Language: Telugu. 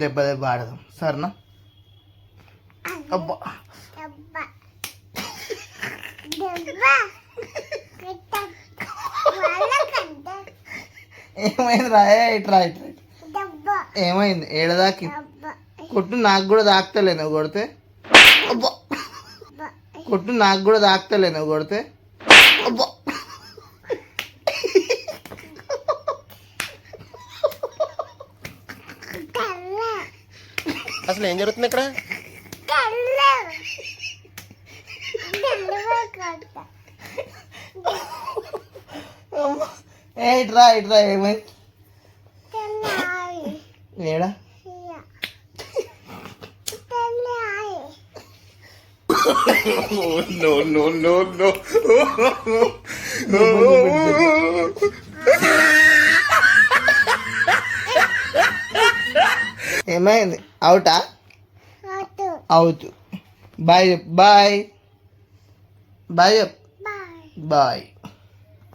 దెబ్బ దెబ్బ ఆడదాం సరేనా? అబ్బా ఏమైంది రా? ఇట్రా ఇట్రా ఏమైంది? ఏడదాకి కొట్టు, నాకు కూడా తాకుతలే నువ్వు కొడితే. అబ్బా కొట్టు, నాకు కూడా తాకుతలే నువ్వు కొడితే. అబ్బా అసలు ఏం జరుగుతుంది ఇక్కడ? ఇట్రా ఇట్రా ఏమైంది? ఏడా ఏమైంది? అవుటా? అవుతు. Bye bye bye bye.